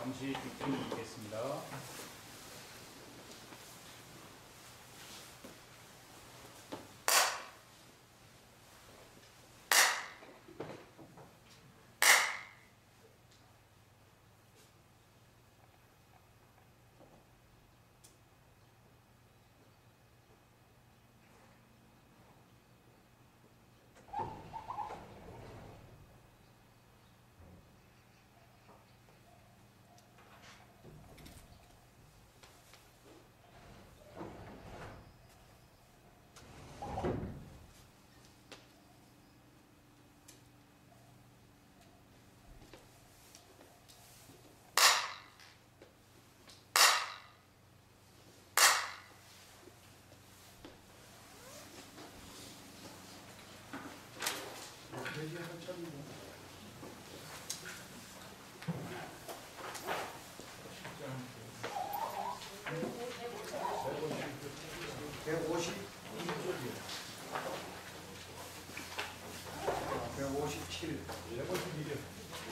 잠시 드리겠습니다.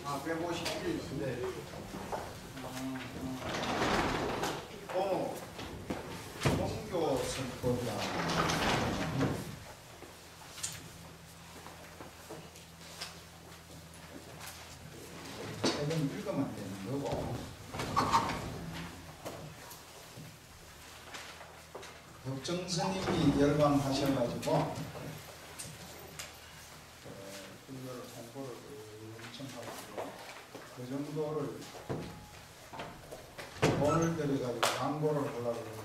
아, 151. 네. 종교 선포자. 책은 읽으면 되는 거고. 덕정 스님이 열방하셔가지고 그걸 홍보를 엄청 하고 그 정도를 돈을 들여가지고 광고를 하려고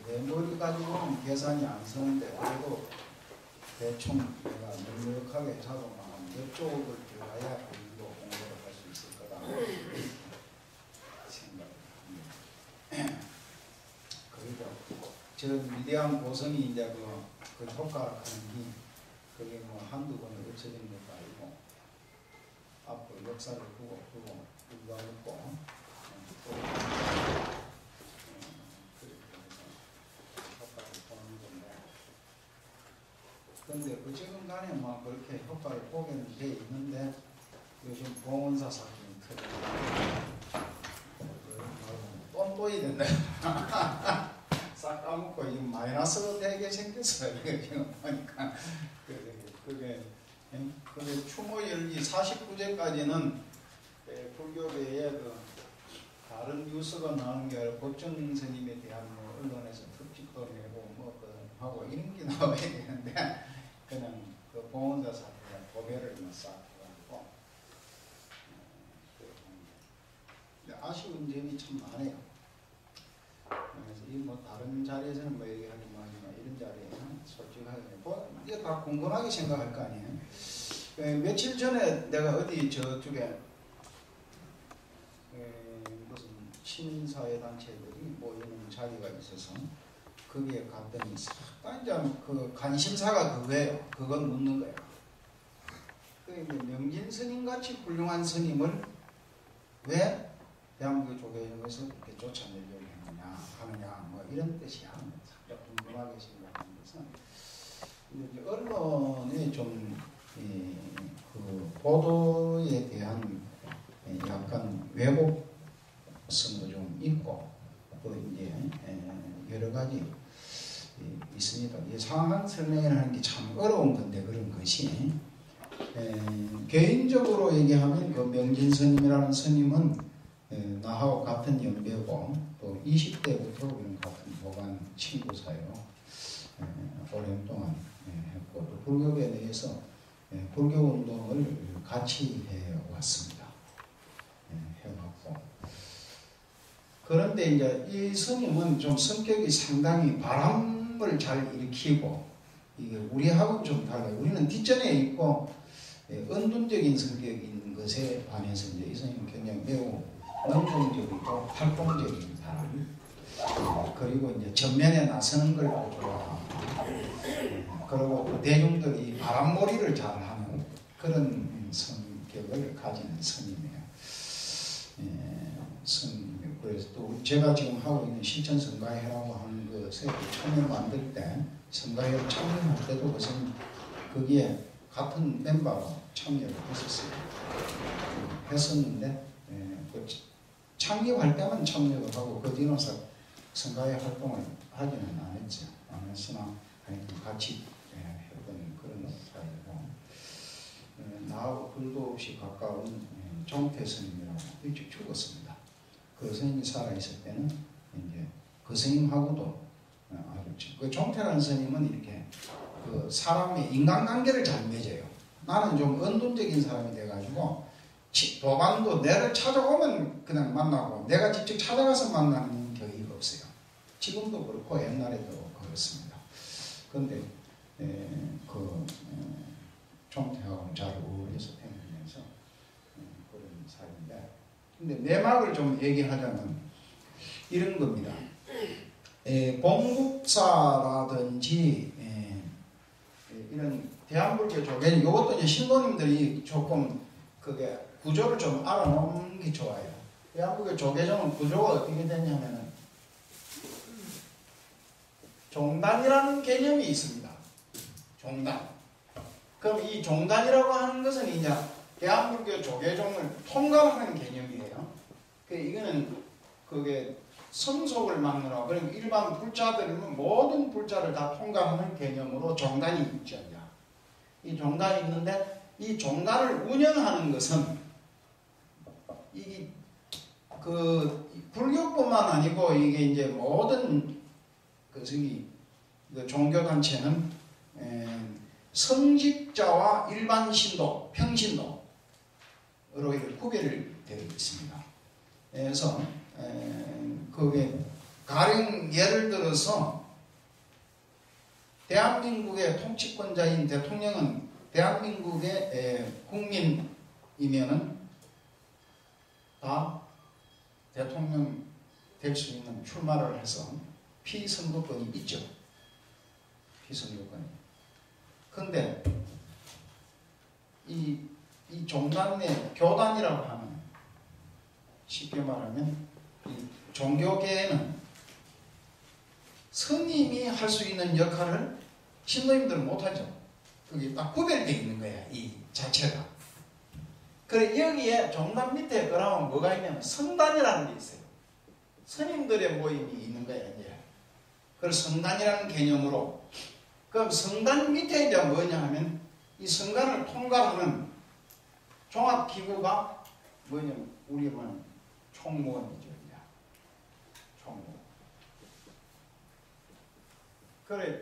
내 머리 가지고는 계산이 안 서는데 그래도 대충 내가 넉넉하게 잡아만 몇 쪽을 들어가야 그리고 공부를 할 수 있을 거다 생각합니다. 그리고 저 위대한 고성이 이제 그 효과를 하는 게 그게 뭐 한두 번에 없어지는 것도 아니고 앞으로 역사를 두고 불구하고 효과를 보는 건데 그런데 어쨌든 간에 뭐 그렇게 효과를 보게는 돼 있는데 요즘 봉원사 사건이 터지고 뻔뻔히 된다. 싹 까먹고 이거 마이너스가 되게 생겼어요. 이거 지금 보니까 그게 추모 열기 49제까지는 불교계에 그 다른 뉴스가 나오는 게 아니라 법정 스님에 대한 뭐 언론에서 특집도 내고 뭐 하고 이런 게 나와야 되는데 그냥 그 봉원사 사건에 도배를 싹 해가지고 아쉬운 점이 참 많아요. 그래서 이 뭐 다른 자리에서는 뭐 얘기하지 마지만 이런 자리에는 솔직하게 이게 다 궁금하게 생각할 거 아니에요. 며칠 전에 내가 어디 저쪽에 무슨 시민사회 단체들이 모이는 자리가 있어서 거기에 갔더니 딱 그 관심사가 그거예요. 그건 묻는 거예요. 그 명진 스님 같이 훌륭한 스님을 왜 대한민국 조계종에서 이렇게 쫓아내려고 하느냐 뭐 이런 뜻이야. 살짝 궁금하게 생각하는 것은 언론의 좀 그 보도에 대한 약간 왜곡성도 좀 있고 또 이제 여러 가지 있습니다. 이 상황 설명을 하는 게 참 어려운 건데 그런 것이 개인적으로 얘기하면 그 명진 스님이라는 스님은 나하고 같은 연배고 또 20대부터 우리는 같은 보관 친구 사이로 오랜 동안 했고 또 불교에 대해서 불교 운동을 같이 해왔습니다. 해왔고 그런데 이제 이 스님은 좀 성격이 상당히 바람을 잘 일으키고 이게 우리하고는 좀 달라요. 우리는 뒷전에 있고 은둔적인 성격인 것에 반해서 이제 이 스님은 굉장히 매우 능동적이고 활동적인 사람 그리고 이제 전면에 나서는 걸 좋아하고 그리고 대중들이 바람몰이를 잘하는 그런 성격을 가진 스님이에요. 스님 그래서 또 제가 지금 하고 있는 실천 성가회라고 하는 것에 처음에 만들 때 성가회를 참여할 때도 그 스님 거기에 같은 멤버로 참여를 했었어요. 했었는데 그 창립할 때만 참여를 하고 그 뒤로는 선가의 활동을 하지는 안 했죠. 안 했으나 같이 했던 그런 사이고 나하고 불도 없이 가까운 종태 스님이라고 일찍 죽었습니다. 그 스님이 살아있을 때는 이제 그 스님하고도 아주 그 종태라는 스님은 이렇게 그 사람의 인간관계를 잘 맺어요. 나는 좀 은둔적인 사람이 돼가지고 도반도 내를 찾아오면 그냥 만나고 내가 직접 찾아가서 만나는 경우가 없어요. 지금도 그렇고 옛날에도 그렇습니다. 그런데 종태하고는 잘 어울려서 다니면서 그런 사이인데, 근데 내막을 좀 얘기하자면 이런 겁니다. 봉국사라든지 이런 대한불교 조계, 이것도 이제 신도님들이 조금 그게 구조를 좀 알아놓는 게 좋아요. 대한불교 조계종은 구조가 어떻게 되냐면은 종단이라는 개념이 있습니다. 종단. 그럼 이 종단이라고 하는 것은 이제 대한불교 조계종을 통감하는 개념이에요. 이거는 그게 성속을 막느라, 그러니까 일반 불자들은 모든 불자를 다 통감하는 개념으로 종단이 있죠. 이 종단이 있는데 이 종단을 운영하는 것은 이게 그 불교뿐만 아니고 이게 이제 모든 그 종교 단체는 성직자와 일반 신도, 평신도로 이렇게 구별이 되어 있습니다. 그래서 그게 가령 예를 들어서 대한민국의 통치권자인 대통령은 대한민국의 국민이면은 다 대통령 될 수 있는 출마를 해서 피선거권이 있죠. 피선거권이. 근데 이 종단의 교단이라고 하는, 쉽게 말하면 이 종교계에는 스님이 할 수 있는 역할을 신도님들은 못하죠. 그게 딱 구별되어 있는 거야, 이 자체가. 그래, 여기에 종단 밑에 그러면 뭐가 있냐면 성단이라는 게 있어요. 스님들의 모임이 있는 거야, 이제. 그래서 성단이라는 개념으로. 그럼 성단 밑에 이제 뭐냐 하면 이 성단을 통과하는 종합기구가 뭐냐면 우리 말은 총무원이죠, 이제. 총무원. 그래,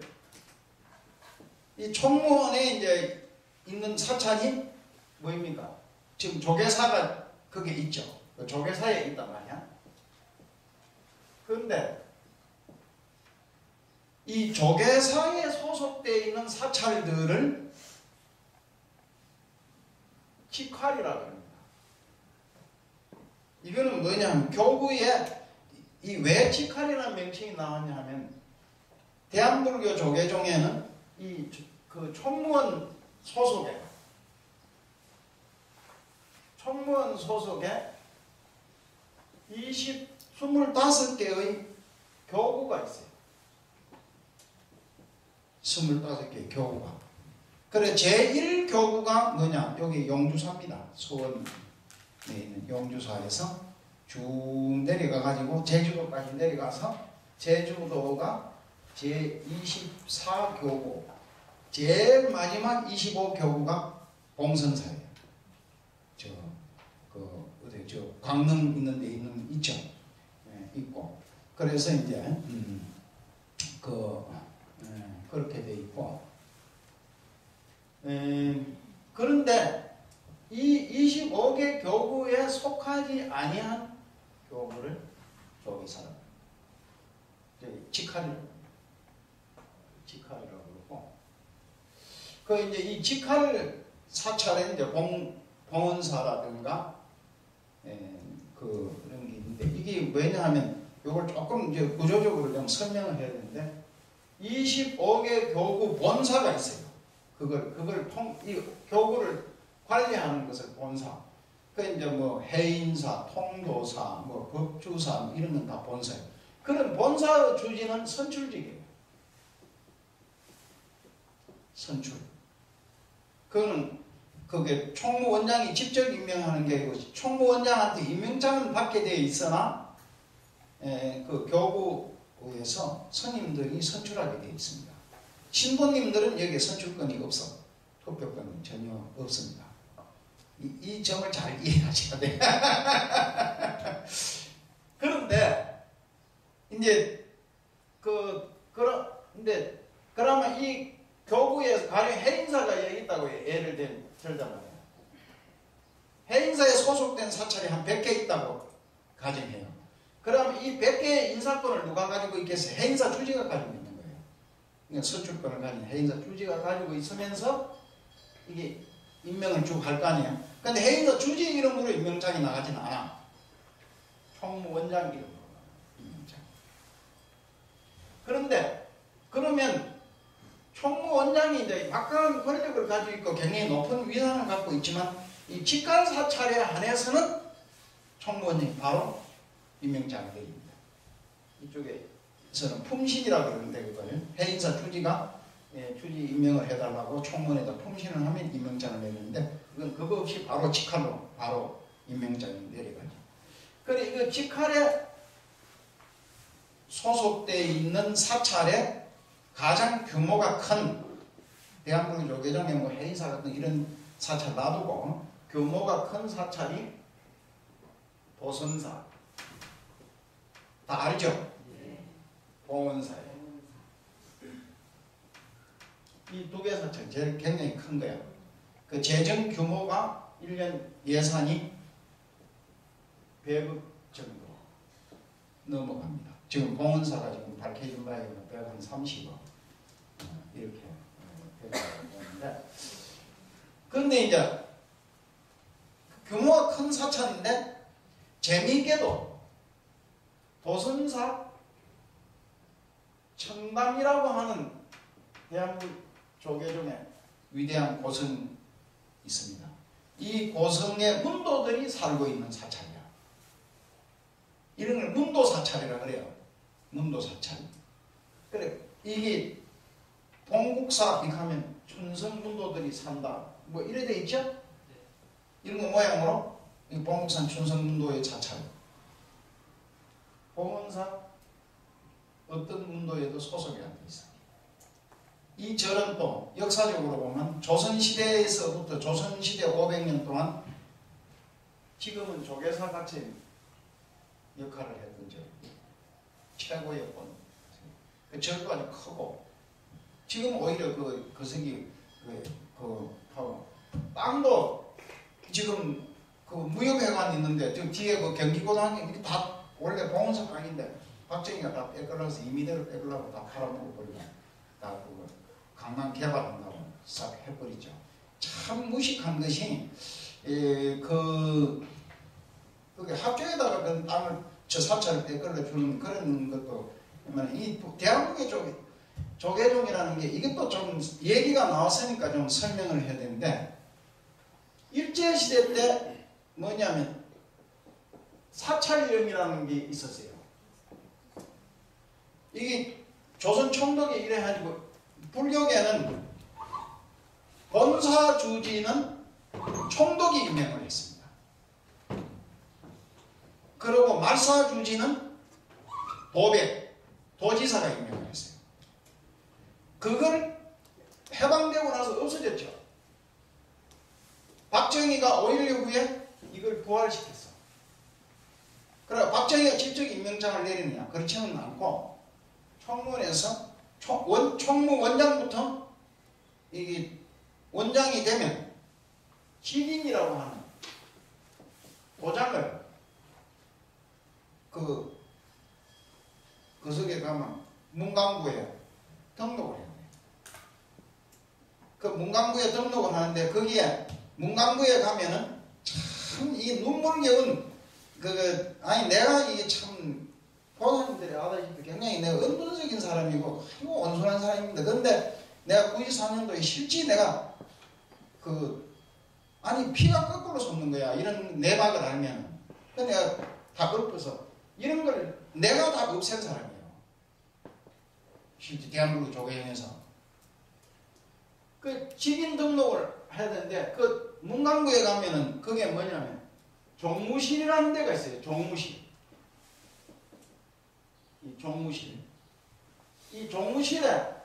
이 총무원에 이제 있는 사찰이 뭐입니까? 지금 조계사가 그게 있죠. 그 조계사에 있단 말이야. 그런데 이 조계사에 소속되어 있는 사찰들을 직활이라고 합니다. 이거는 뭐냐면 교구에 이 왜 직활이라는 명칭이 나왔냐 하면 대한불교 조계종에는 이 그 총무원 소속에 25개의 교구가 있어요. 25개의 교구가. 그래, 제1교구가 뭐냐? 여기 용주사입니다. 수원에 있는 용주사에서 쭉 내려가가지고 제주도까지 내려가서 제주도가 제24교구, 제일 마지막 25교구가 봉선사예요. 저 강릉 있는 데 있죠. 있고. 그래서 이제 그렇게 돼 있고. 그런데 이 25개 교구에 속하지 아니한 교구를 조계사라고 직할이라고 그러고, 그 이제 이 직할 사찰에 이제 봉헌사라든가 그런 게 있는데, 이게 왜냐하면 이걸 조금 이제 구조적으로 좀 설명을 해야 되는데, 25개 교구 본사가 있어요. 이 교구를 관리하는 것을 본사. 그 이제 뭐 해인사, 통도사, 뭐 법주사 이런 건 다 본사예요. 그런 본사의 주지는 선출직이에요. 선출. 그거는 그게 총무원장이 직접 임명하는 게 아니고 총무원장한테 임명장은 받게 되어 있으나 그 교구에서 스님들이 선출하게 되어 있습니다. 신부님들은 여기에 선출권이 없어. 투표권이 전혀 없습니다. 이 점을 잘 이해하셔야 돼요. 그런데 이제 근데 그러면 이 교구에서 가령 해인사가 여기 있다고 예를 들자면 해인사에 소속된 사찰이 한 100개 있다고 가정해요. 그러면 이 100개의 인사권을 누가 가지고 있겠어요? 해인사 주지가 가지고 있는 거예요. 그러니까 선출권을 가진 해인사 주지가 가지고 있으면서 이게 임명을 쭉 할 거 아니에요. 근데 해인사 주지 이름으로 임명장이 나가지는 않아. 총무원장 이름으로 임명장. 그런데 그러면 총무원장이 이제 막강한 권력을 가지고 있고 굉장히 높은 위상을 갖고 있지만 이 직간사찰에 한해서는 총무원장이 바로 임명장이 됩니다. 이쪽에서는 품신이라고 그러는데 그걸 해인사 주지가 주지 임명을 해달라고 총무원에다 품신을 하면 임명장을 내리는데 그건 그거 없이 바로 직할로 바로 임명장이 내려가죠. 그래 이거 직할에 소속되어 있는 사찰에 가장 규모가 큰 대한민국 조계종의 뭐 해인사 같은 이런 사찰 놔두고 규모가 큰 사찰이 보선사 다 알죠? 봉원사예요. 이 두 개 사찰 제일 굉장히 큰 거예요. 그 재정 규모가 1년 예산이 100억 정도 넘어갑니다. 지금 봉원사가 지금 밝혀진 바에 130억 이렇게 되는데 그런데 이제 규모가 큰 사찰인데 재미있게도 도선사 청담이라고 하는 대한민국 조계종의 위대한 고성이 있습니다. 이 고성에 문도들이 살고 있는 사찰이야. 이런 걸 문도사찰이라 그래요. 문도사찰. 그래 이게 동국사 이렇게 하면 춘성문도들이 산다. 뭐 이래 돼 있죠? 이런 거 모양으로 이 봉국산 춘성문도의 사찰. 봉원사 어떤 문도에도 소속이 안 돼 있어요. 이 절은 또 역사적으로 보면 조선시대에서부터 조선시대 500년 동안 지금은 조계사 같이 역할을 했던 절. 최고의 본. 그 절도 아주 크고 지금 오히려 그 거석이 땅도 지금 그 무역회관 있는데 저 뒤에 그 경기고등학교 이게 다 원래 봉원사 땅인데 박정희가 다 빼끌어서 이미대로 빼끌라고 다 팔아먹어버리고 다 그거 강남 개발한다고 싹 해버리죠. 참 무식한 것이 그게 학교에다가 그 땅을 저 사찰을 빼끌어 주는 그런 것도 이 대한민국의 조계종이라는 게 이것도 좀 얘기가 나왔으니까 좀 설명을 해야 되는데 일제시대 때 뭐냐면 사찰령이라는 게 있었어요. 이게 조선 총독이 이래가지고 불교계는 본사주지는 총독이 임명을 했습니다. 그리고 말사주지는 도지사가 임명을 했어요. 그걸 해방되고 나서 없어졌죠. 박정희가 5.16 후에 이걸 부활시켰어. 그래 박정희가 직접 임명장을 내리느냐? 그렇지는 않고 총무원에서 총무원장부터 이게 원장이 되면 시인이라고 하는 도장을 그 속에 가면 문광부에 등록을 해요. 그 문광부에 등록을 하는데 거기에 문광부에 가면은 참 이 눈물겨운 아니 내가 이게 참 보사님들이 아다시피 굉장히 내가 은둔적인 사람이고 아이고 온순한 사람입니다. 그런데 내가 94년도에 실제 내가 아니 피가 거꾸로 솟는 거야. 이런 내막을 알면. 근데 내가 다 엎어서 이런 걸 내가 다 없앤 사람이에요. 실제 대한민국 조계종에서 그 직인 등록을 해야 되는데 그 문광구에 가면은 그게 뭐냐면 종무실이라는 데가 있어요. 종무실. 이 종무실. 이 종무실에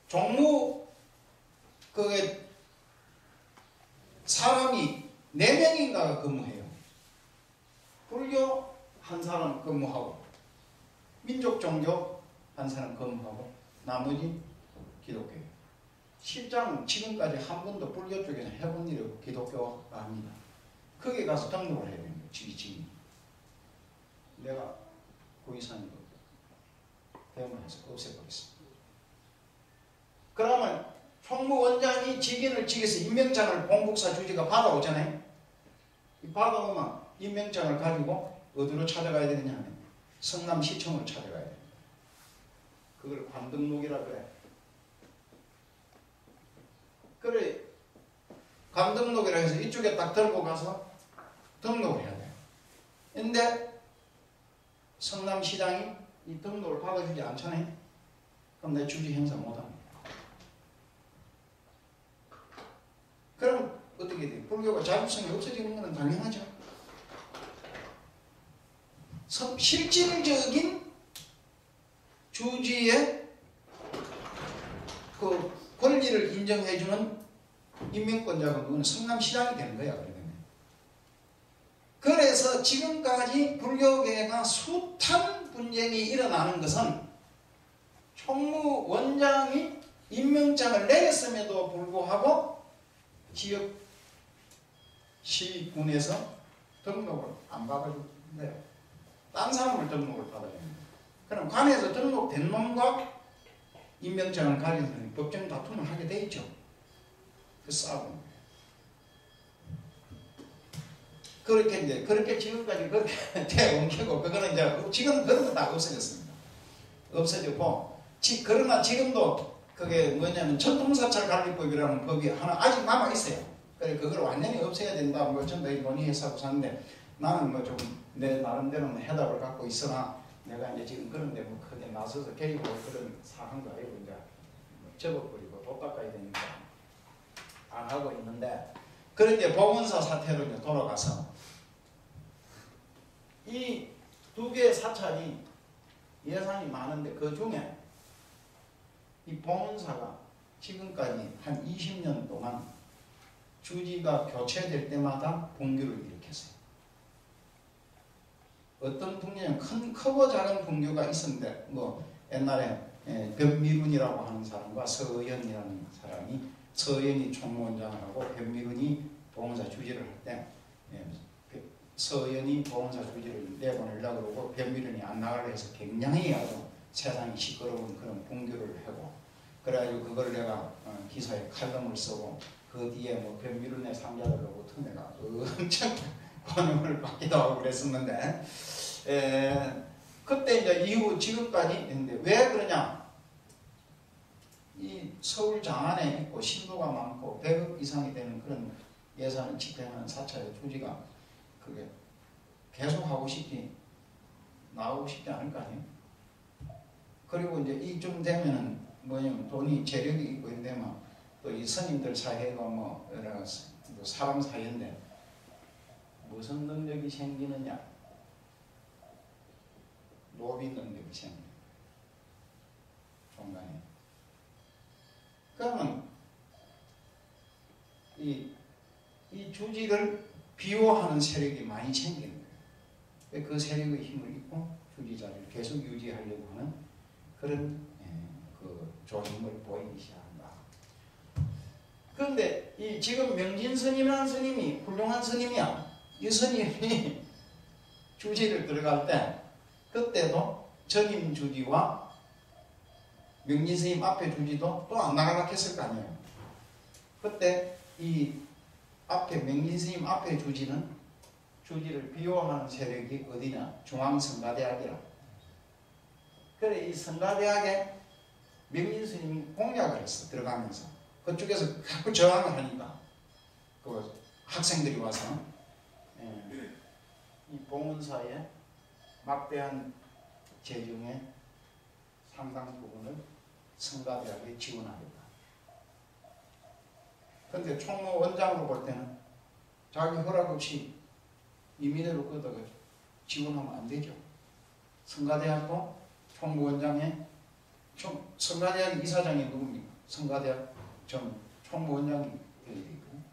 종무 그게 사람이 4명인가가 근무해요. 불교 한 사람 근무하고 민족 종교 한 사람 근무하고 나머지 기독교예요. 실장은 지금까지 한 번도 불교 쪽에서 해본 일이 없고 기독교가 아닙니다. 거기 가서 등록을 해야 됩니다. 지기 내가 고이사님도 대문해서 없애버렸습니다. 그러면 총무원장이 직인을 직에서 임명장을 봉국사 주지가 받아오잖아요. 이 받아오면 임명장을 가지고 어디로 찾아가야 되느냐 하면 성남시청으로 찾아가야 됩니다. 그걸 관등록이라 그래. 그래 관등록이라 해서 이쪽에 딱 들고 가서 등록을 해야 돼요. 근데 성남시장이 이 등록을 받아주지 않잖아요. 그럼 내 주지 행사 못합니다. 그럼 어떻게 돼요? 불교가 자율성이 없어지는 것은 당연하죠. 실질적인 주지의 그 권리를 인정해주는 임명권자가 누구는 성남시장이 되는 거야. 그래서 지금까지 불교계가 숱한 분쟁이 일어나는 것은 총무원장이 임명장을 내렸음에도 불구하고 지역 시군에서 등록을 안 받아주는데 딴 사람을 등록을 받아야 됩니다. 그럼 관에서 등록된 놈과 임명장을 가진 사람이 법정 다툼을 하게 돼 있죠. 그 싸움. 그렇게 이제 그렇게 지금까지 그렇게 되어온게고 그거는 이제 지금 그런 거 다 없어졌습니다. 없어졌고 그러나 지금도 그게 뭐냐면 전통사찰 관리법이라는 법이 하나 아직 남아 있어요. 그래 그걸 완전히 없애야 된다. 뭐 전부 논의해서 하고 사는데 나는 뭐 좀 내 나름대로는 해답을 갖고 있으나 내가 이제 지금 그런데 뭐 크게 나서서 개입을 그런 사항도 아니고 이제 접어버리고 돈 닦아야 되니까 안 하고 있는데 그런데 보건사 사태로 이제 돌아가서 이 두 개의 사찰이 예산이 많은데 그 중에 이 보건사가 지금까지 한 20년 동안 주지가 교체될 때마다 분규를 일으켰어요. 어떤 분규는 크고 작은 분규가 있었는데 뭐 옛날에 변미룬이라고 하는 사람과 서연이라는 사람이 서연이 총무원장을 하고 변미룬이 보건사 주지를 할 때 서연이 보건사 주지를 내보내려고 그러고 변미룬이 안 나가려 해서 굉장히 아주 세상이 시끄러운 그런 분규를 하고 그래가지고 그걸 내가 기사에 칼럼을 쓰고 그 뒤에 뭐 변미룬의 상자들로부터 내가 엄청 관용을 받기도 하고 그랬었는데 그때 이제 이후 지금까지 했는데 왜 그러냐? 이 서울 장안에 있고 신도가 많고 100억 이상이 되는 그런 예산을 집행하는 사찰의 주지가 그게 계속 하고 싶지 나오고 싶지 않을 거 아니에요? 그리고 이제 이쯤 되면은 뭐냐면 돈이 재력이 있고 있는데만 또 이 스님들 사이가 뭐 여러 사람 사이인데 무슨 능력이 생기느냐? 노비 능력이 생겨요. 종간에. 그러면 이 주지를 비호하는 세력이 많이 생기는 거예요. 그 세력의 힘을 입고 주지 자리를 계속 유지하려고 하는 그런 그 조짐을 보이기 시작한다. 그런데 이 지금 명진 스님이라는 스님이 훌륭한 스님이야. 이 스님이 주지를 들어갈 때 그때도 전임 주지와 명진 스님 앞에 주지도 또 안 나가라 했을 거 아니에요. 그때 이 앞에 명진 스님 앞에 주지는 주지를 비호하는 세력이 어디냐? 중앙성가대학이라. 그래 이 성가대학에 명진 스님이 공약을 했어. 들어가면서 그쪽에서 자꾸 저항을 하니까 그 학생들이 와서 이 봉은사의 막대한 재정의 상당 부분을 성가대학에 지원하겠다. 근데 총무원장으로 볼 때는 자기 허락 없이 임의대로 끄다가 지원하면 안 되죠. 성가대학교 총무원장에 성가대학 이사장이 누굽니까? 성가대학 총무원장이 되어야 되거든요.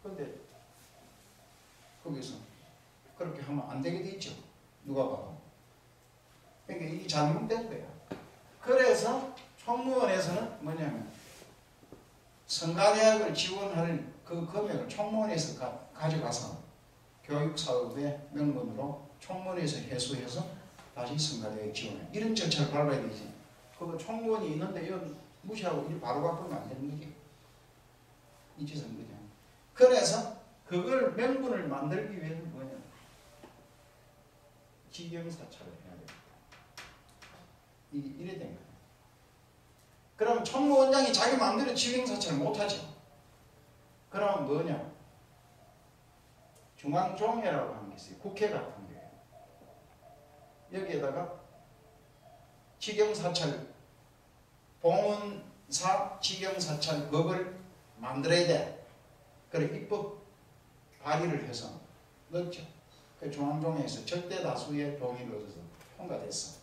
근데 거기서 그렇게 하면 안 되게 돼 있죠. 누가 봐도. 그러니까 이게 잘못된 거야. 그래서 총무원에서는 뭐냐면 성가대학을 지원할 그 금액을 총무원에서 가져가서 교육사업의 명분으로 총무원에서 회수해서 다시 성가대학에 지원해. 이런 절차를 밟아야 되지. 그거 총무원이 있는데 이건 무시하고 일 바로 바꾸면 안 되는 거지. 이 짓은 거죠. 그래서 그걸 명분을 만들기 위해서는 뭐냐? 직영사찰을 해야 됩니다. 이래 된 거예요. 그럼 총무원장이 자기 마음대로 직영사찰을 못하죠. 그럼 뭐냐? 중앙종회라고 하는 게 있어요. 국회 같은 거예요. 여기에다가 직영사찰, 봉은사 직영사찰법을 만들어야 돼. 그래 입법 발의를 해서 넣었죠. 그 중앙종회에서 절대 다수의 동의를 얻어서 통과됐어.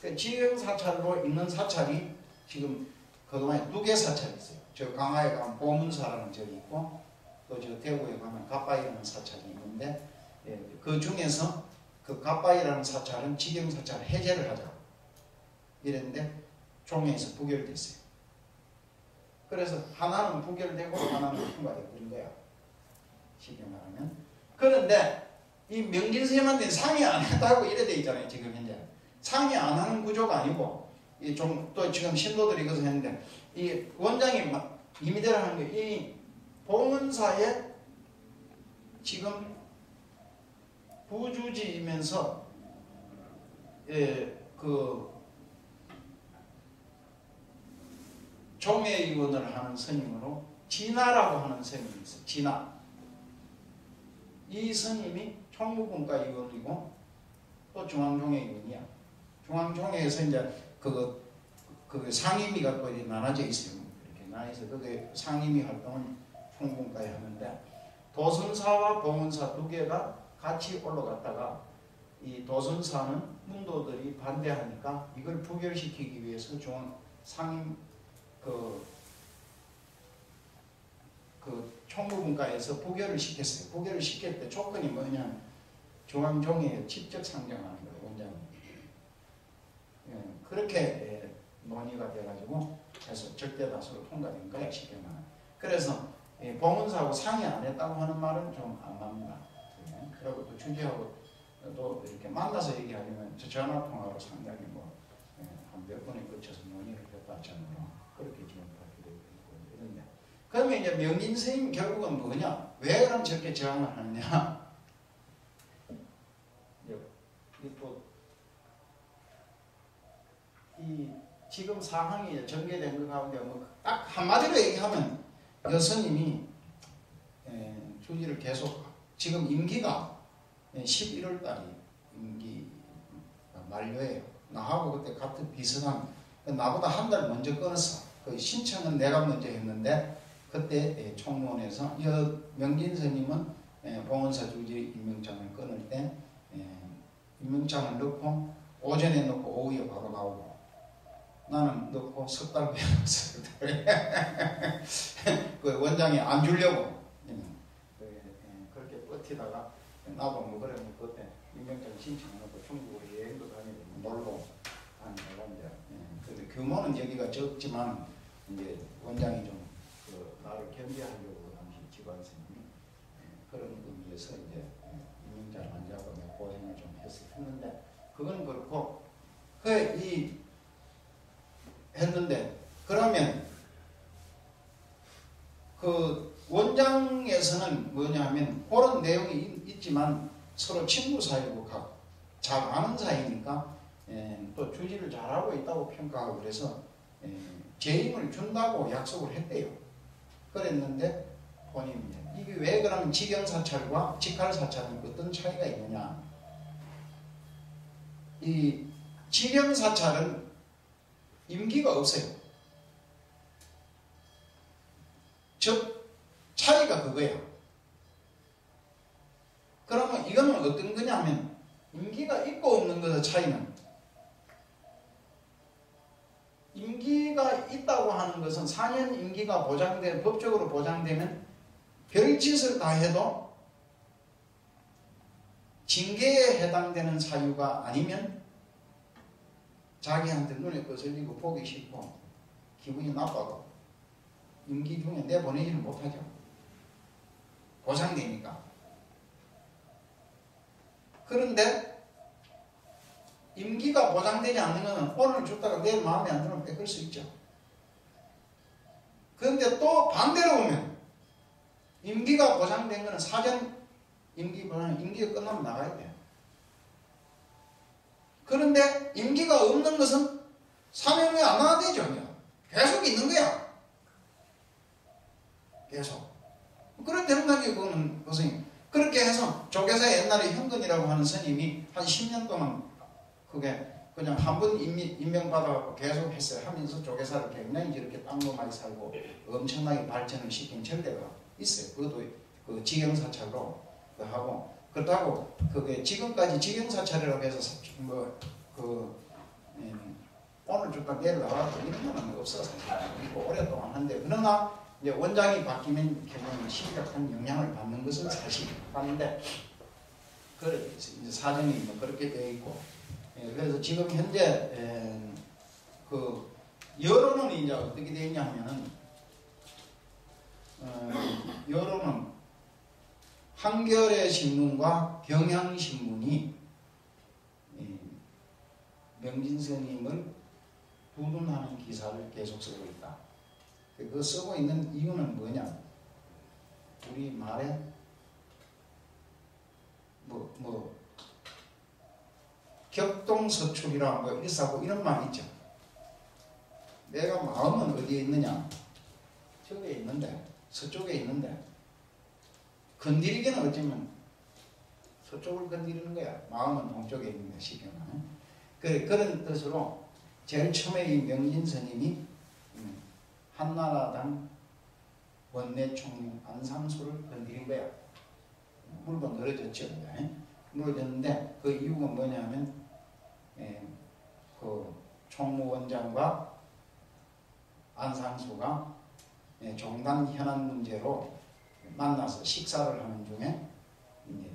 그 직영사찰로 있는 사찰이 지금 그동안에 2개 사찰이 있어요. 저 강화에 가면 보문사라는 절이 있고 또 저 대구에 가면 갓바이라는 사찰이 있는데 그 중에서 그 갓바이라는 사찰은 직영사찰 해제를 하자 이랬는데 종회에서 부결됐어요. 그래서 하나는 부결되고 하나는 통과되고 그런 거야. 쉽게 말하면. 그런데 이 명진스님한테 상의 안 했다고 이래 돼 있잖아요. 지금 현재 상의 안 하는 구조가 아니고 또 지금 신도들이 그것을 했는데 이 원장이 임의대로 하는 게 이 봉은사에 지금 부주지이면서 그 종회의원을 하는 스님으로 진화라고 하는 스님이 있어요. 진화. 이 스님이 총무분과위원이고 또 중앙종회의원이야. 중앙종회에서 이제 그 상임위가 또 나눠져 있어요. 이렇게 나눠서 그게 상임위 활동은 총무분과에 하는데 도선사와 봉은사 2개가 같이 올라갔다가 이 도선사는 문도들이 반대하니까 이걸 부결시키기 위해서 상임 그 총무분과에서 부결을 시켰어요. 부결을 시킬 때 조건이 뭐냐? 중앙종회에 직접 상정하는 거예요. 원장이. 그렇게 논의가 돼가지고 해서 절대 다수로 통과된 거야. 쉽게 말하면. 그래서 봉은사하고 상의 안 했다고 하는 말은 좀 안 맞습니다. 그리고 또 주지하고 또 이렇게 만나서 얘기하려면 전화통화로 상당히 한 몇 번에 걸쳐서 논의를 했다 전으로 그렇게 지금 발표되고 있고 이런데 그러면 이제 명인스님 결국은 뭐냐? 왜 그럼 저렇게 저항을 하느냐? 이 지금 상황이 전개된 것 가운데 딱 한마디로 얘기하면 여스님이 주지를 계속 지금 임기가 11월 달이 임기 만료예요. 나하고 그때 같은 비슷한 나보다 한 달 먼저 끊었어. 그 신청은 내가 먼저 했는데 그때 총무원에서 명진 스님은 봉은사 주지 임명장을 끊을 때 임명장을 넣고 오전에 넣고 오후에 바로 나오고 나는 넣고 석 달 배웠어. 그 원장이 안 주려고 그렇게 버티다가 나도 뭐 그래 그때 임명장 신청하고 중국으로 여행도 다니고 놀고 다니다가 근데 규모는 여기가 적지만 이제 원장이 좀 나를 견제하려고 당시 지관스님이 그런 의미에서 이제 임명장을 안 잡고 내가 고생을 좀 했는데 그건 그렇고 했는데 그러면 그 원장에서는 뭐냐 하면 그런 내용이 있지만 서로 친구 사이고 잘 아는 사이니까 또 주지를 잘하고 있다고 평가하고 그래서 재임을 준다고 약속을 했대요. 그랬는데 본인이 이게 왜 그러면 직영사찰과 직할사찰은 어떤 차이가 있느냐? 이 직영사찰은 임기가 없어요. 즉 차이가 그거야. 그러면 이거는 어떤 거냐면 임기가 있고 없는 것의 차이는, 임기가 있다고 하는 것은 4년 임기가 법적으로 보장되면 별짓을 다 해도 징계에 해당되는 사유가 아니면 자기한테 눈에 거슬리고 보기 싫고 기분이 나빠도 임기 중에 내보내지는 못하죠. 보상되니까. 그런데 임기가 보장되지 않는 것은 오늘 줬다가 내일 마음에 안 들면 뺏을 수 있죠. 그런데 또 반대로 보면 임기가 보장된 것은 사전 임기 보장, 임기가 끝나면 나가야 돼요. 그런데 임기가 없는 것은 4년 후에 안 나가야 되죠. 그냥. 계속 있는 거야. 계속. 그렇게 되는 거지, 그거는, 선생님. 그렇게 해서 조계사 옛날에 현근이라고 하는 스님이 한 10년 동안 그게 그냥 한 번 임명받아갖고 계속 했어요. 하면서 조계사를 굉장히 이렇게 땅도 많이 살고 엄청나게 발전을 시킨 전례가 있어요. 그것도 그 직영사찰로 하고, 그렇다고 그게 지금까지 직영사찰이라고 해서 오늘 줬다 내일 나와도 이런 건 없어 사실. 이거 오랫동안 한데, 그러나 이제 원장이 바뀌면 굉장히 심각한 영향을 받는 것은 사실인데, 그래 이제 사정이 뭐 그렇게 되어 있고, 그래서 지금 현재 그 여론은 이제 어떻게 되어 있냐면은 여론은 한겨레 신문과 경향신문이 명진 스님을 두둔하는 기사를 계속 쓰고 있다. 그 쓰고 있는 이유는 뭐냐? 우리 말에 격동서출이라 뭐 일사고 이런 말 있죠. 내가 마음은 어디에 있느냐? 저기에 있는데, 서쪽에 있는데, 건드리기는 어쩌면 서쪽을 건드리는 거야. 마음은 동쪽에 있는데, 쉽게 말하면. 그런 뜻으로 제일 처음에 이 명진 스님이 한나라당 원내 총리 안상수를 건드린 거야. 물론 늘어졌죠. 늘어졌는데 그 이유가 뭐냐면 그 총무원장과 안상수가 종단 현안 문제로 만나서 식사를 하는 중에 이제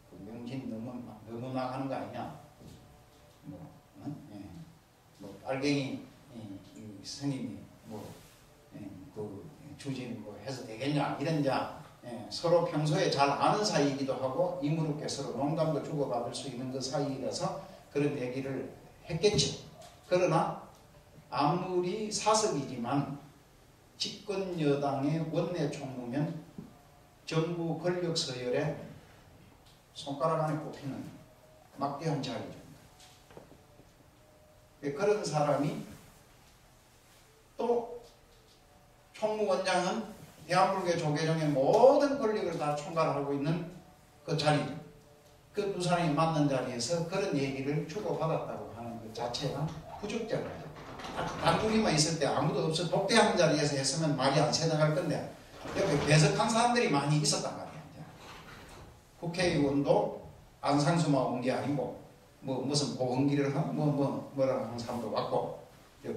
그 명진 너무 나가는 거 아니냐? 알갱이 스님이 그 주진 뭐 해서 되겠냐 이런 서로 평소에 잘 아는 사이이기도 하고 이무롭게 서로 농담도 주고받을 수 있는 그 사이라서 그런 얘기를 했겠죠. 그러나 아무리 사석이지만 집권 여당의 원내 총무면 정부 권력 서열에 손가락 안에 꼽히는 막대한 자리죠. 그런 사람이 또 총무원장은 대한불교 조계종의 모든 권력을 다 총괄하고 있는 그 자리죠. 그 두 사람이 맞는 자리에서 그런 얘기를 주고받았다고 하는 그 자체가 부적절하죠. 단둘이만 있을 때 아무도 없어 독대하는 자리에서 했으면 말이 안 새나갈 건데 옆에 배석한 사람들이 많이 있었단 말이야. 국회의원도 안상수만 온 게 아니고 무슨 보건기를 하고 뭐라고 하는 사람도 왔고,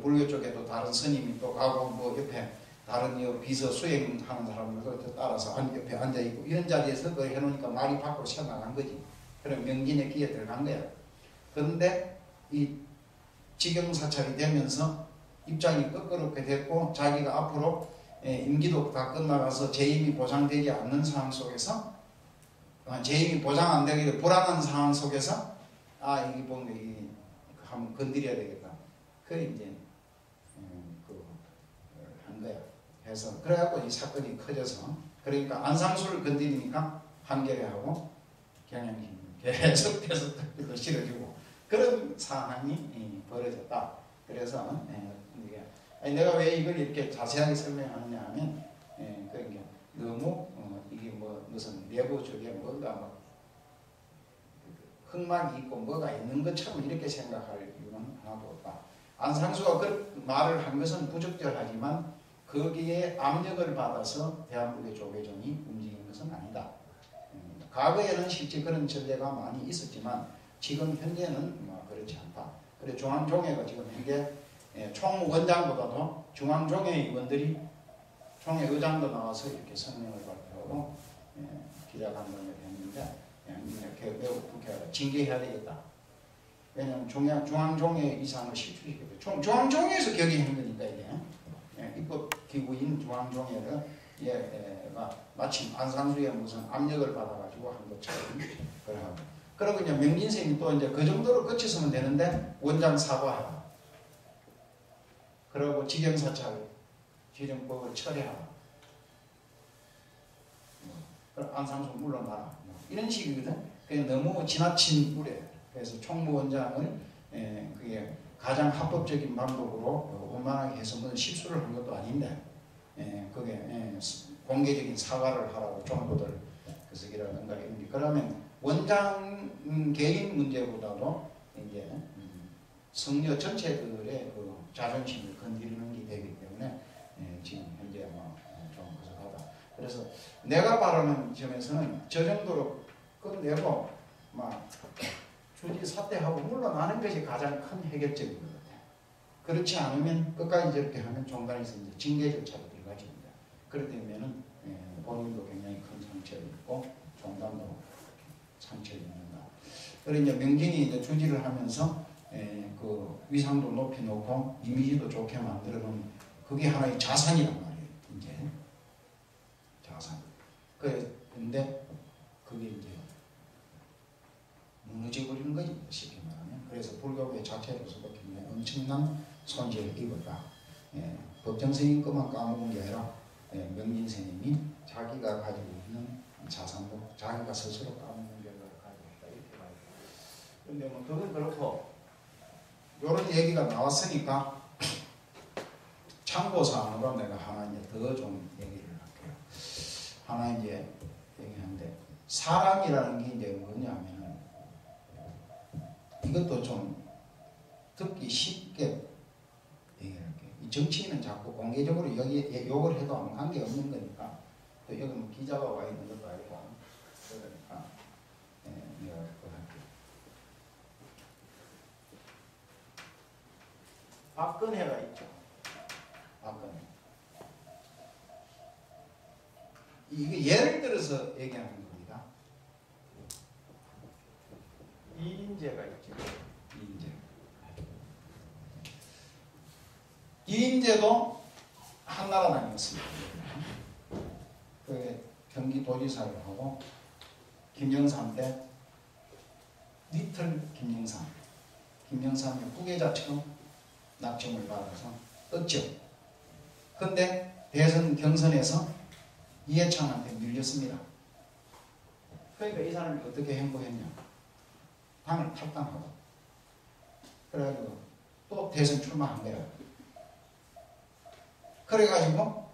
불교 쪽에도 다른 스님이 또 가고 옆에 다른 비서 수행하는 사람들도 따라서 옆에 앉아있고 이런 자리에서 그걸 해놓으니까 말이 밖으로 새어나간 거지. 그럼 명진의 귀에 들어간 거야. 그런데 이 직영사찰이 되면서 입장이 끄끄럽게 됐고 자기가 앞으로 임기도 다 끝나가서 재임이 보장되지 않는 상황 속에서 재임이 보장 안 되기를 불안한 상황 속에서 이게 보면 한번 건드려야 되겠다. 그래 이제 한 거야. 해서 그래갖고 이 사건이 커져서 그러니까 안상수를 건드리니까 한겨레하고 경향신문 계속해서 또 실어주고 그런 상황이 벌어졌다. 그래서 내가 왜 이걸 이렇게 자세하게 설명하느냐 하면 그러니까 너무 이게 무슨 내부적인 뭔가 흑막이 있고 뭐가 있는 것처럼 이렇게 생각할 이유는 하나도 없다. 안상수가 그 말을 한 것은 부적절하지만 그 거기에 압력을 받아서 대한민국의 조계종이 움직이는 것은 아니다. 과거에는 실제 그런 전례가 많이 있었지만 지금 현재는 뭐 그렇지 않다. 그래 중앙종회가 지금 현재 총원장보다도 중앙종회 의원들이 총회 의장도 나와서 이렇게 성명을 발표하고 기자간담회를 했는데 이렇게 매우 국회가 징계해야 되겠다. 왜냐하면 중앙종회 이상을 실추시켰고 중앙종회에서 결의한 거니까 이게 입법기구인 중앙종회를 마침 안상수에 무슨 압력을 받아가지고 한 것처럼 그러고 그러고 이제 명진생이 또 이제 그 정도로 끝이으면 되는데 원장 사과하라. 그리고 직영사찰 기정법을 철회하라. 그럼 안상수 물러나라. 이런 식이거든. 그게 너무 지나친 우려. 그래서 총무원장을 그게 가장 합법적인 방법으로 원만하게 해서 무슨 실수를 한 것도 아닌데 그게 공개적인 사과를 하라고 총무들 그석이라든가 이런 게 그러면 원장 개인 문제보다도 이제 성녀 전체들의 그 자존심을 건드리는 게 되기 때문에 지금 현재 좀 그렇하다. 그래서 내가 바라는 점에서는 저 정도로 끝내고 막 주지 사퇴하고 물러나는 것이 가장 큰 해결책인 것 같아요. 그렇지 않으면 끝까지 저렇게 하면 종단에서 이제 징계 절차로 들어가집니다. 그렇다면은 본인도 굉장히 큰 상처를 입고 종단도 상처를 입는다. 그리고 이제 명진이 이제 주지를 하면서 그 위상도 높이 놓고 이미지도 좋게 만들어 놓은 그게 하나의 자산이란 말이에요. 이제 자산. 근데 그게 이제 무너져버리는 거지 쉽게 말하면. 그래서 불교계 자체로서도 굉장히 엄청난 손실을 입었다. 법정 스님것만 까먹은 게 아니라 명진 스님이 자기가 가지고 있는 자산도 자기가 스스로 까먹는 결과를 가지고 있다 이렇게 봐요. 그런데 뭐 그건 그렇고 이런 얘기가 나왔으니까 참고사항으로 내가 하나 이제 더 좀 얘기를 할게요. 하나 이제 얘기하는데 사랑이라는 게 이제 뭐냐면은 이것도 좀 듣기 쉽게 얘기를 할게요. 이 정치인은 자꾸 공개적으로 여기 욕을 해도 아무 관계 없는 거니까 또 여기 뭐 기자가 와 있는 것도 아니고 그러니까 내가 그거 할게요. 박근혜가 있죠. 박근혜. 이게 예를 들어서 얘기하는 겁니다. 이인재가 있죠. 이인재도 한나라당이었습니다. 그 경기도지사를 하고 김영삼 때 리틀 김영삼의 후계자처럼 낙점을 받아서 떴죠. 근데 대선 경선에서 이해창한테 밀렸습니다. 그러니까 이 사람이 어떻게 행보했냐. 당을 탈당하고 그래가지고 또 대선 출마한 거예요. 그래가지고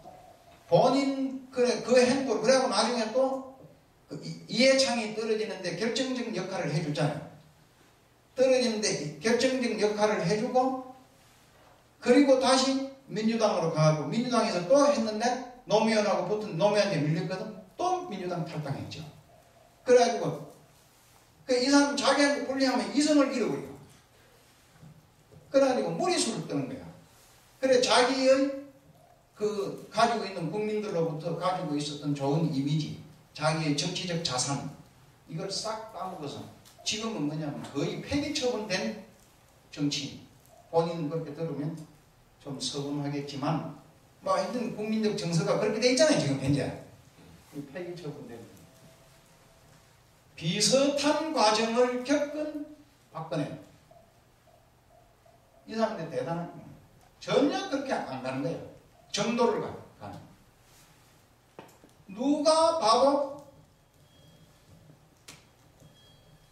본인 그 행보를 그래고 나중에 또 이해창이 떨어지는데 결정적 역할을 해주잖아요. 떨어지는데 결정적 역할을 해주고 그리고 다시 민주당으로 가고 민주당에서 또 했는데 노무현하고 붙은 노무현한테 밀렸거든. 또 민주당 탈당했죠. 그래가지고 이 사람 자기한테 불리하면 이성을 잃어버려. 그래가지고 무리수를 뜨는 거야. 그래 자기의 그 가지고 있는 국민들로부터 가지고 있었던 좋은 이미지, 자기의 정치적 자산 이걸 싹 까먹어서 지금은 뭐냐면 거의 폐기 처분된 정치. 본인은 그렇게 들으면 좀 서운하겠지만 뭐 하여튼 국민적 정서가 그렇게 돼 있잖아요. 지금 현재 폐기 처분된 비슷한 과정을 겪은 박근혜. 이 사람들 대단한 거예요. 전혀 그렇게 안 가는 거예요. 정도를 가는. 누가 봐도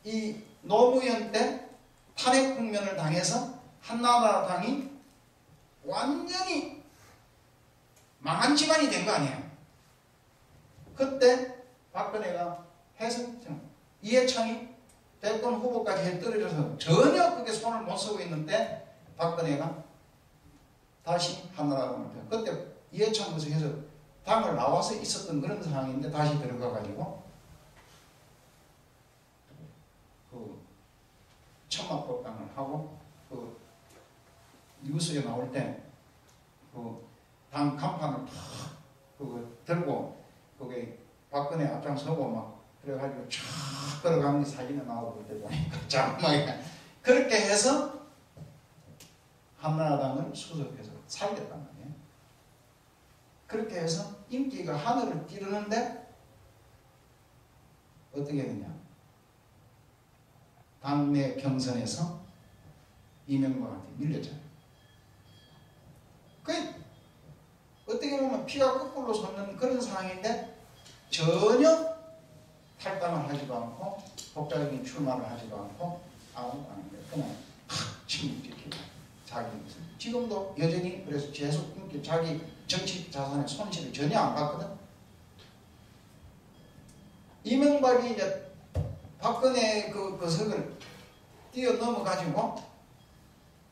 이 노무현 때 탄핵 국면을 당해서 한나라당이 완전히 망한 집안이 된 거 아니에요. 그때 박근혜가 해성청 이해창이 대권 후보까지 떨어져서 전혀 그게 손을 못 쓰고 있는데 박근혜가 다시 한나라당을 그때 이해창구석에서 당을 나와서 있었던 그런 상황인데 다시 들어가가지고 그 천막법당을 하고 그 뉴스에 나올 때 그 당 간판을 탁 그 들고 그게 박근혜 앞장서고 막 그래가지고 쫙 걸어가는 사진에 나오고 그때 보니까 정말 그렇게 해서 한나라당을 수습해서 살겠단 말이에요. 그렇게 해서 인기가 하늘을 찌르는데 어떻게 되냐? 당내 경선에서 이명박한테 밀렸잖아요. 그 어떻게 보면 피가 거꾸로 솟는 그런 상황인데 전혀 탈당을 하지도 않고 독자적인 출마를 하지도 않고 아무것도 안 했는데 그냥 탁 침묵지키고 자기 무슨 지금도 여전히 그래서 계속 자기 정치 자산의 손실을 전혀 안 봤거든. 이명박이 이제 박근혜 그 석을 뛰어넘어가지고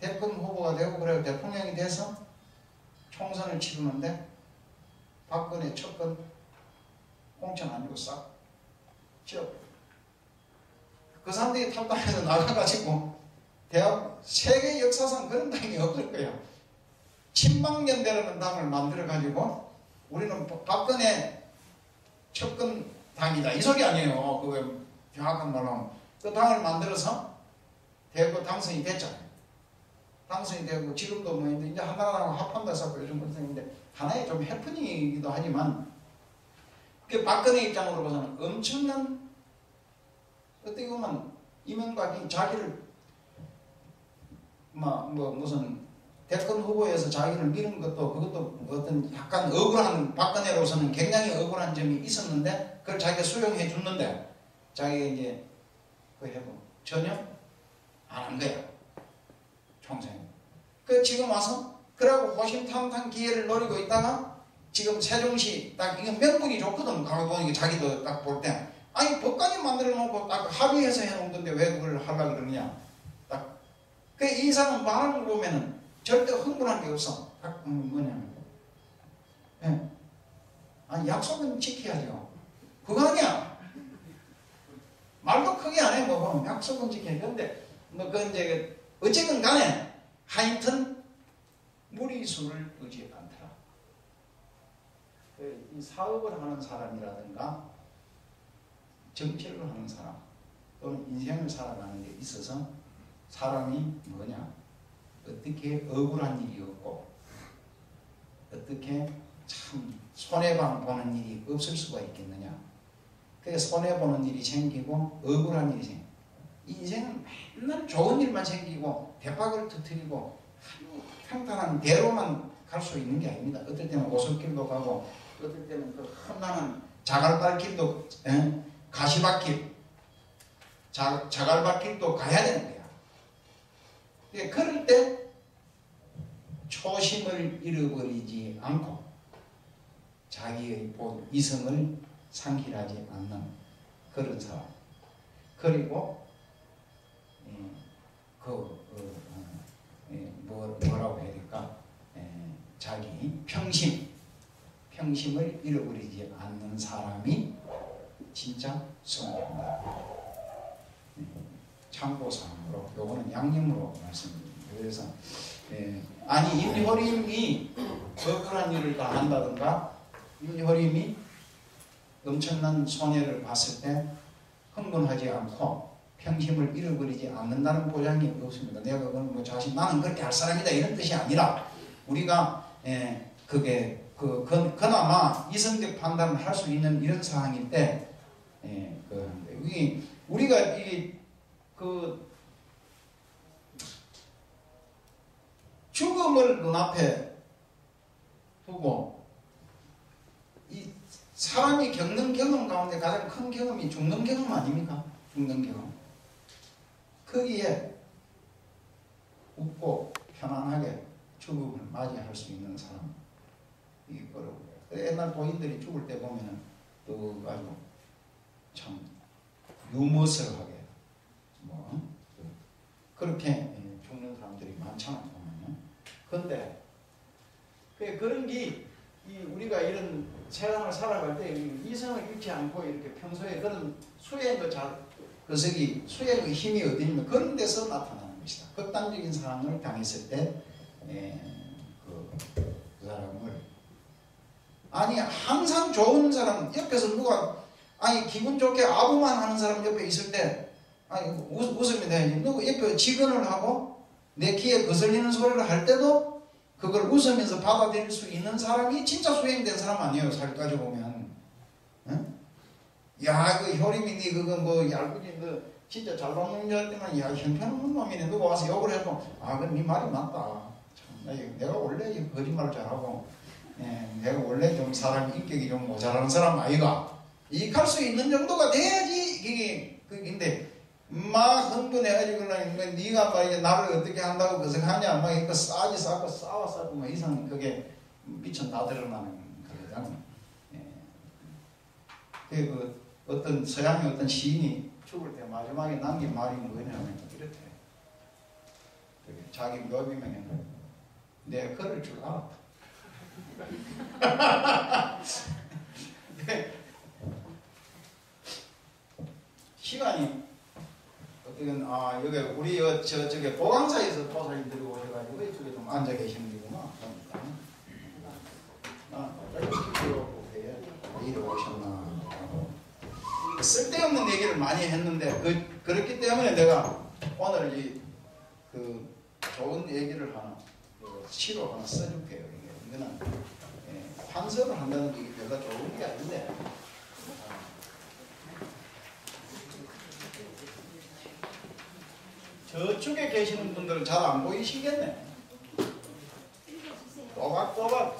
대권 후보가 되고 그래서 대통령이 돼서 총선을 치르는데 박근혜 첫번 공천 안 주고 싹 지었고 그 사람들이 탈당해서 나가가지고 대학 세계 역사상 그런 당이 없을 거야. 친박연대라는 당을 만들어가지고 우리는 박근혜 첫건 당이다 이 소리 아니에요. 그 정확한 말로 그 당을 만들어서 대거 당선이 됐잖아요. 당선이 되고 지금도 뭐 이제 한나라랑 합한다 해서 요즘 그런 생각인데 하나의 좀 해프닝이기도 하지만 그 박근혜 입장으로 봐서는 엄청난 어떻게 보면 이명박이 자기를 뭐 무슨 대권 후보에서 자기를 미는 것도 그것도 어떤 약간 억울한 박근혜로서는 굉장히 억울한 점이 있었는데 그걸 자기가 수용해 줬는데 자기가 이제 그 해도 전혀 안 한 거야. 총선에. 그 지금 와서 그러고 호심탐탐 기회를 노리고 있다가 지금 세종시 딱 이거 명분이 좋거든. 가보니까 자기도 딱 볼 때 아니 법까지 만들어 놓고 딱 합의해서 해놓은 건데 왜 그걸 하려고 그러냐. 딱 그 이 사람 말하는 거 보면은 절대 흥분한 게 없어. 뭐냐면 예. 아니 약속은 지켜야죠. 그거 아니야. 말도 크게 안 해. 뭐 보면 약속은 지켜야 되는데 뭐 그 이제 어쨌든 간에 하여튼 무리수를 두지 않더라. 이 사업을 하는 사람이라든가 정치를 하는 사람 또는 인생을 살아가는 데 있어서 사람이 뭐냐 어떻게 억울한 일이 없고 어떻게 참 손해방 보는 일이 없을 수가 있겠느냐. 그래서 손해보는 일이 생기고 억울한 일이 생기고 인생은 맨날 좋은 일만 생기고 대박을 터뜨리고 평탄한 대로만 갈 수 있는 게 아닙니다. 어떨 때는 오솔길도 가고 어떨 때는 그 험난한 자갈발길도 가시밭길 자갈밭길도 가야 되는 거야. 그럴 때 초심을 잃어버리지 않고 자기의 본 이성을 상실하지 않는 그런 사람. 그리고 뭐라고 해야 될까? 자기 평심을 잃어버리지 않는 사람이 진짜 성공한다. 참고사항으로 요거는 양념으로 말씀드립니다. 그래서 아니 임효림이 억울한 일을 다 한다든가 임효림이 엄청난 손해를 봤을 때 흥분하지 않고 평심을 잃어버리지 않는다는 보장이 없습니다. 내가 그건 뭐 나는 그렇게 할 사람이다 이런 뜻이 아니라 우리가 그게 그나마 이성적 판단을 할 수 있는 이런 상황일 때 우리가 죽음을 눈앞에 두고 이 사람이 겪는 경험 가운데 가장 큰 경험이 죽는 경험 아닙니까? 죽는 경험. 거기에 웃고 편안하게 죽음을 맞이할 수 있는 사람 이게 어려워요. 옛날 고인들이 죽을 때 보면은 또 아주 참 유머스하게 그렇게 죽는 사람들이 많잖아요. 보면은. 근데 그런 게 우리가 이런 세상을 살아갈 때 이성을 잃지 않고 이렇게 평소에 그런 수행의 수행의 힘이 어디 있냐면 그런 데서 나타나는 것이다. 극단적인 상황을 당했을 때 그 사람을 아니 항상 좋은 사람 옆에서 누가 아니 기분 좋게 아부만 하는 사람 옆에 있을 때 아니 웃으면 되지. 누구 옆에 직언을 하고 내 귀에 거슬리는 소리를 할 때도 그걸 웃으면서 받아들일 수 있는 사람이 진짜 수행된 사람 아니에요. 살까지 보면. 응? 야, 그 효림이 니 그거 뭐 얄궂이 그 진짜 잘 먹는 줄 알때만 야 형편없는 놈이네. 누가 와서 욕을 해도 아, 그건 네 말이 맞다. 참, 내가 원래 거짓말 잘하고 내가 원래 좀 사람 인격이 좀 모자라는 사람 아이가. 이익할 수 있는 정도가 돼야지 이게 근데 막 흥분해가지고 네가 막 나를 어떻게 한다고 그 생각하냐 막 이거 싸지 싸고 싸워 막 이상 그게 미천 다 드러나는 거잖아. 그 어떤 서양의 어떤 시인이 죽을 때 마지막에 남긴 말이 뭐냐면 이렇대. 자기 묘비명에 내가 걸을 줄 알았다. 시간이 어떻게 여기 우리 저쪽에 보강사에서 보살님들이 오셔가지고 이쪽에 좀 앉아 계시는 거구나. 이리 오셨나. 쓸데없는 얘기를 많이 했는데 그렇기 때문에 내가 오늘 그 좋은 얘기를 하나 시로 하나 써줄게요. 이거는 판서를 한다는 게 별로 좋은 게 아닌데. 저쪽에 계시는 분들은 잘 안 보이시겠네. 또박또박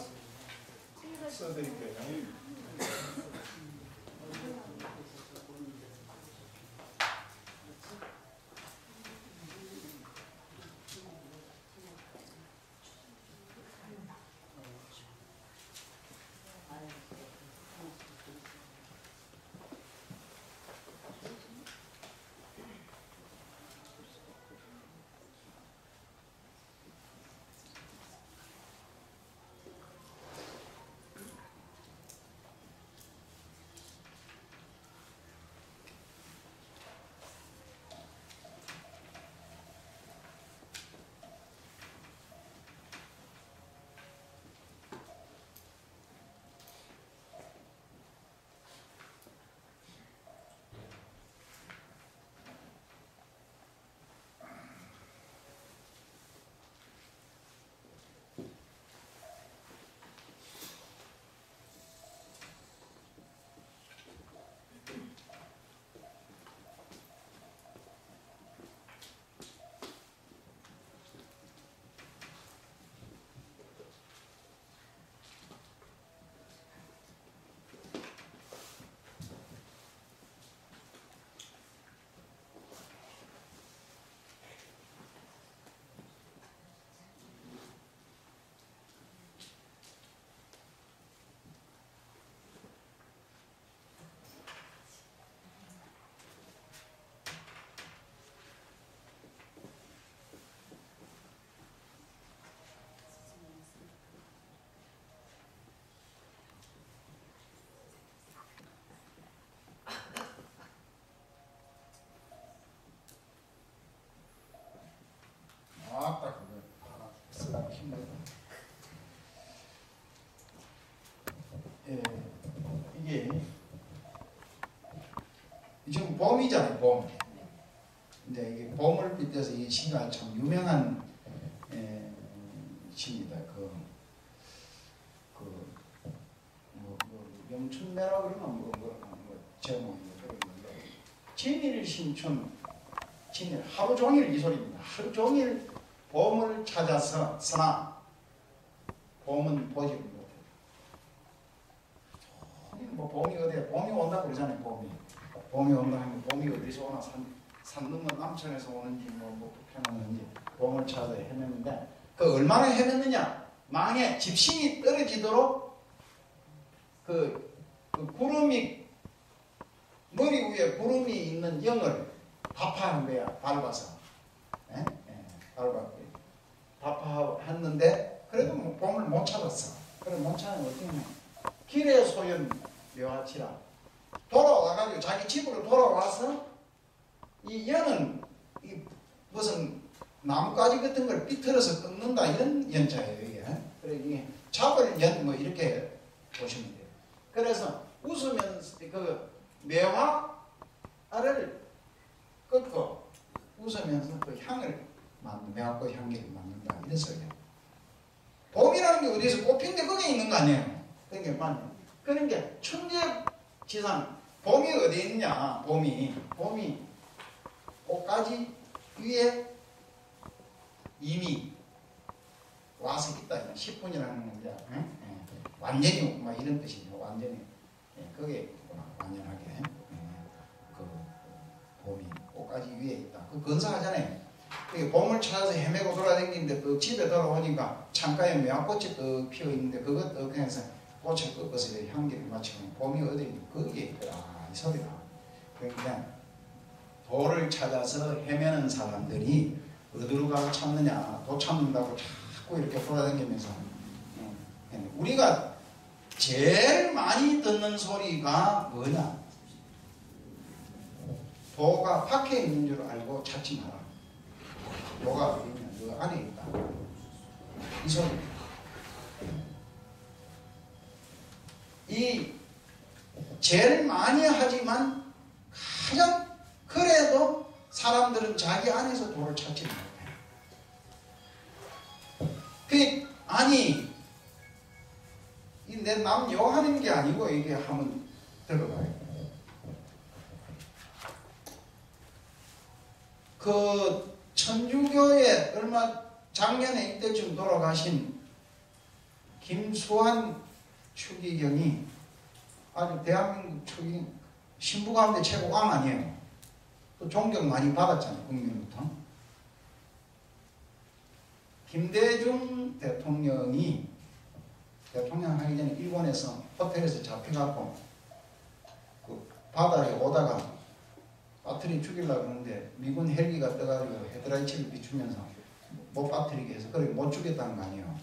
써드릴게요. 딱 그거 힘들어. 이게 지금 봄이잖아요, 봄. 근데 이게 봄을 빗대서 이 시가 참 유명한 시입니다. 영춘매라고 그러면 제목이 진일신춘. 하루 종일 이 소리입니다. 하루 종일 봄을 찾아서 서나 봄은 보지 못해. 뭐 봄이 어디에 봄이 온다 그러잖아요. 봄이 온다 하면 봄이 어디서 오나 산 넘어 남천에서 오는지 뭐 북한오는지 봄을 찾아 헤매는데 그 얼마나 헤맸느냐. 망에 집신이 떨어지도록 그 구름이 머리 위에 구름이 있는 영을 답하는 거야. 밟아서. 답하했는데 그래도 뭐 봄을 못 찾았어. 그래 못 찾으면 어떻게 하냐. 길에 소연 묘하치라. 돌아와가지고 자기 집으로 돌아와서 이 연은 이 무슨 나뭇가지 같은 걸 삐틀어서 끊는다 이런 연자예요 이게. 그래 이게 잡을 연 뭐 이렇게 보시면 돼요. 그래서 웃으면서 그 매화를 끊고 웃으면서 그 향을 매화꽃 향기를 맡는다 이런 소리예요. 봄이라는 게 어디서 꽃핀 게 거기 있는 거 아니에요. 그러니까 맞네. 그런 게 천재지상 봄이 어디 있냐? 봄이 꽃가지 위에 이미 와서 있다. 10분이라는 건 이제 완전히 막 이런 뜻이죠. 완전히 그게 있구나. 완전하게 그 봄이 꽃가지 위에 있다. 그 건사하잖아요. 봄을 찾아서 헤매고 돌아다니는데 또 집에 돌아오니까 창가에 매화꽃이 또 피어 있는데 그것 또 그냥 꽃을 꺾어서 향기를 맞추면 봄이 어디 있는 거기에 있더라 이 소리가. 그러니까 돌을 찾아서 헤매는 사람들이 어디로 가서 찾느냐, 도 찾는다고 자꾸 이렇게 돌아다니면서 우리가 제일 많이 듣는 소리가 뭐냐? 도가 밖에 있는 줄 알고 찾지 마라. 도가 어디 있냐? 너 안에 있다. 이 소리. 이 제일 많이 하지만 가장 그래도 사람들은 자기 안에서 도를 찾지 못해. 아니 내 남 욕하는 게 아니고 이게 한번 들어봐요. 그 천주교에 얼마 작년에 이때쯤 돌아가신 김수환 추기경이 아주 대한민국 추기경 신부 가운데 최고 왕 아니에요. 또 존경 많이 받았잖아요. 국민부터. 김대중 대통령이 대통령 하기 전에 일본에서 호텔에서 잡혀갖고 그 바다에 오다가 빠뜨리 죽이려고 하는데 미군 헬기가 떠가지고 헤드라이트를 비추면서 못 빠뜨리게 해서 그렇게 못 죽였다는 거 아니에요.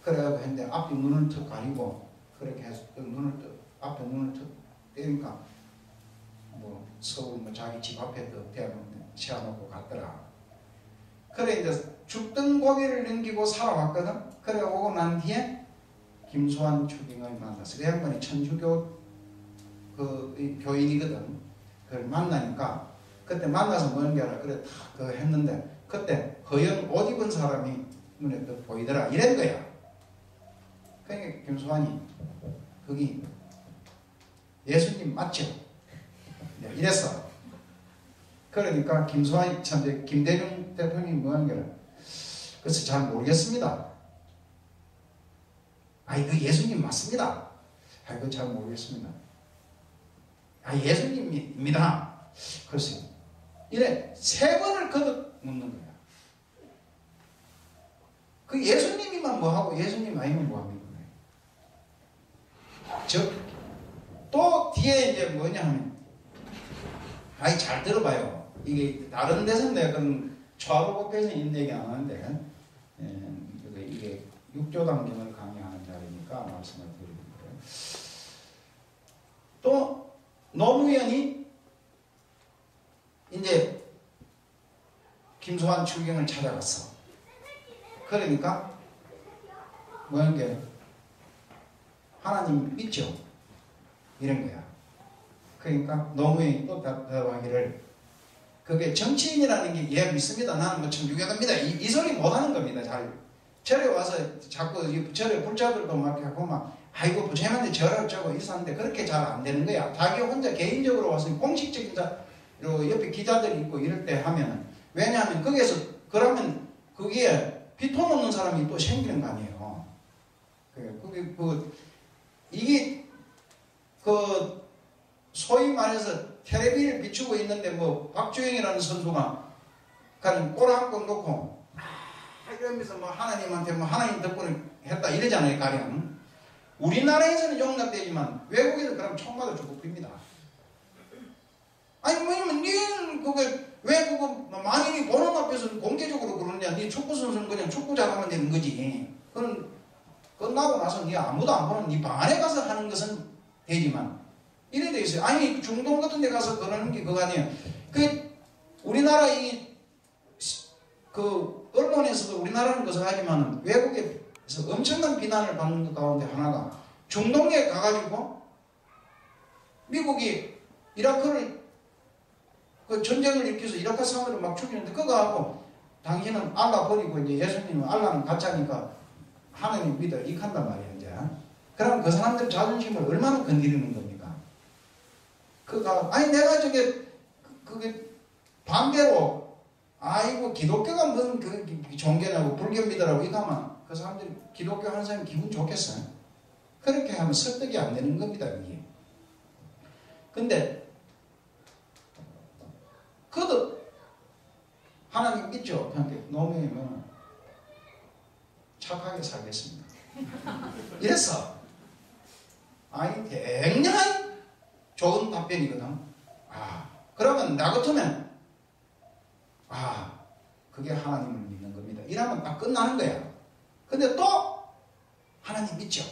그래가지고 했는데 앞에 눈을 턱 가리고 그렇게 해서 앞에 눈을 턱 때리니까 뭐 서울 뭐 자기 집 앞에 대한민국 세워놓고 갔더라. 그래 이제 죽던 고비를 넘기고 살아왔거든. 그래 오고 난 뒤에 김수환 추기경을 만났어. 그 양반이 천주교 그 교인이거든. 그걸 만나니까 그때 만나서 뭐는 게 아니라 그래 다 그거 했는데 그때 허연 옷 입은 사람이 눈에 또 보이더라 이런 거야. 그러니까 김수환이 거기 예수님 맞죠? 이랬어. 그러니까 김수환이 참 김대중 대통령이 뭐 하는 거라 그래서 잘 모르겠습니다. 아이 그 예수님 맞습니다. 아이 그 잘 모르겠습니다. 아 예수님입니다. 그래서 이래 3번을 거듭 묻는 거야. 그 예수님이만 뭐하고 예수님 아니면 뭐합니까? 또 뒤에 이제 뭐냐 하면 아이 잘 들어봐요. 이게 다른 데서는 내가 그런 좌우법에서 있는 얘기 안 하는데 이게 육조당경을 강의하는 자리니까 말씀을 드리는 거예요. 또 노무현이 이제 김수환 추기경을 찾아갔어. 그러니까 뭐하는 게 하나님 믿죠? 이런 거야. 그러니까 노무현이 또 답하기를 그게 정치인이라는 게 예 믿습니다. 나는 뭐 천주교갑니다. 이 소리 못하는 겁니다. 잘 절에 와서 자꾸 절에 불자들도 막 하고 막 아이고 부처님한테 절을 어쩌고 이러는데 그렇게 잘 안 되는 거야. 자기 혼자 개인적으로 와서 공식적인 옆에 기자들이 있고 이럴 때 하면은 왜냐하면 거기에서 그러면 거기에 비통 없는 사람이 또 생기는 거 아니에요. 그게 이게 소위 말해서 텔레비를 비추고 있는데 뭐 박주영이라는 선수가 그냥 골 한 건 놓고 이러면서 뭐 하나님한테 뭐 하나님 덕분에 했다 이러잖아요. 가령 우리나라에서는 용납되지만 외국에서 그럼 총 맞아 죽고 핍니다. 아니 뭐냐면 니는 그게 왜 그거 만인이 보는 앞에서 공개적으로 그러느냐. 니 축구 선수는 그냥 축구 잘하면 되는 거지. 그건 끝나고 나서 네 아무도 안 보는 네 방 안에 가서 하는 것은 되지만 이래 돼 있어요. 아니 중동 같은 데 가서 그러는 게 그거 아니에요. 그 우리나라 그 언론에서도 우리나라는 것을 하지만 외국에서 엄청난 비난을 받는 것 가운데 하나가 중동에 가가지고 미국이 이라크를 그 전쟁을 일으켜서 이라크 사람들을 막 죽이는데 그거 하고 당신은 알라 버리고 이제 예수님은 알라는 가짜니까 하나님 믿어 이익한단 말이야 이제. 그럼 그 사람들 자존심을 얼마나 건드리는 겁니까? 그가 아니 내가 저게 그게 반대로 아이고 기독교가 무슨 그 종교냐고 불교 믿으라고 이거 하면 그 사람들이 기독교 하는 사람이 기분 좋겠어요? 그렇게 하면 설득이 안 되는 겁니다 이게. 근데 그도 하나님 믿죠? 그러니까 노무현은 착하게 살겠습니다. 이랬어. 아니 굉장히 좋은 답변이거든. 그러면 나 같으면 그게 하나님을 믿는 겁니다. 이러면 딱 끝나는 거야. 근데 또 하나님 믿죠?